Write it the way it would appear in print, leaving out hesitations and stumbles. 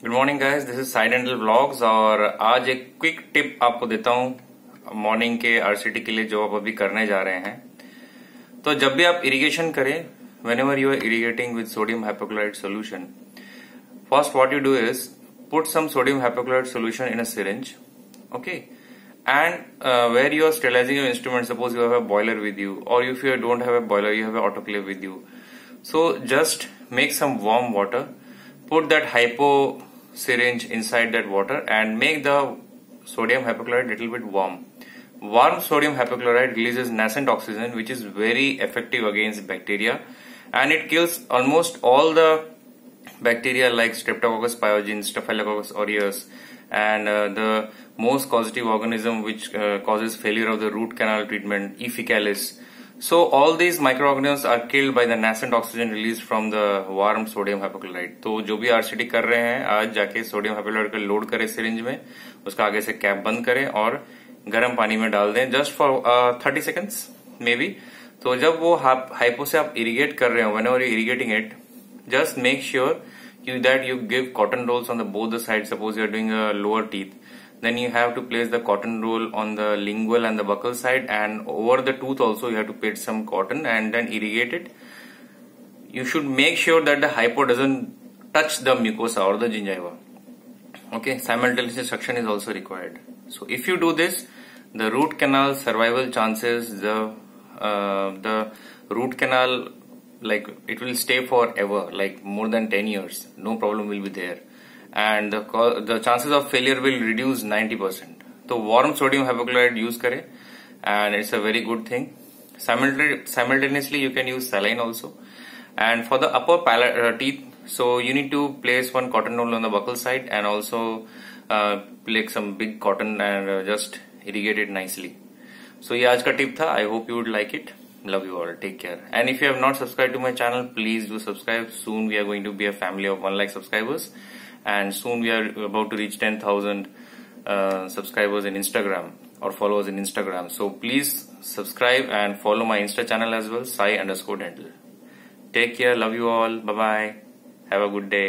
Good morning guys, this is side handle vlogs. और आज एक क्विक टिप आपको देता हूं मॉर्निंग के आरसीटी के लिए जो आप अभी करने जा रहे हैं। तो जब भी आप इरिगेशन करें, whenever you are irrigating with sodium hypochlorite solution, first what you do is put some sodium hypochlorite solution in a syringe, okay, and where you are sterilizing your instrument, suppose you have a boiler with you, or if you don't have a boiler, you have an autoclave with you. So just make some warm water, put that hypo syringe inside that water and make the sodium hypochlorite little bit warm. Warm sodium hypochlorite releases nascent oxygen, which is very effective against bacteria, and it kills almost all the bacteria like Streptococcus pyogenes, Staphylococcus aureus, and the most causative organism which causes failure of the root canal treatment, E. faecalis. So all these microorganisms are killed by the nascent oxygen released from the warm sodium hypochlorite. तो जो भी RCT कर रहे हैं आज जाके sodium hypochloride को load करें सिरिंज में, उसका आगे से कैप बंद करें और गर्म पानी में डाल दें just for 30 seconds may be. तो जब वो हाइपो से आप इरिगेट कर रहे हो, whenever you irrigating it, just make sure that you give cotton rolls on both the sides. Suppose you are doing a lower teeth, then you have to place the cotton roll on the lingual and the buccal side, and over the tooth also you have to put some cotton and then irrigate it. You should make sure that the hypo doesn't touch the mucosa or the gingiva. Okay, simultaneous suction is also required. So if you do this, the root canal survival chances, the root canal, like it will stay forever, like more than 10 years, no problem will be there, and the chances of failure will reduce 90%. तो warm sodium hypochlorite use करें and it's a very good thing. Simultaneously you can use saline also. And for the upper teeth, so you need to place one cotton roll on the buccal side and also place some big cotton and just irrigate it nicely. So ये आज का tip था. I hope you would like it. Love you all. Take care. And if you have not subscribed to my channel, please do subscribe. Soon we are going to be a family of 1 lakh subscribers, and soon we are about to reach 10,000 subscribers in Instagram or followers in Instagram. So please subscribe and follow my Insta channel as well, sai_dental. Take care. Love you all. Bye bye. Have a good day.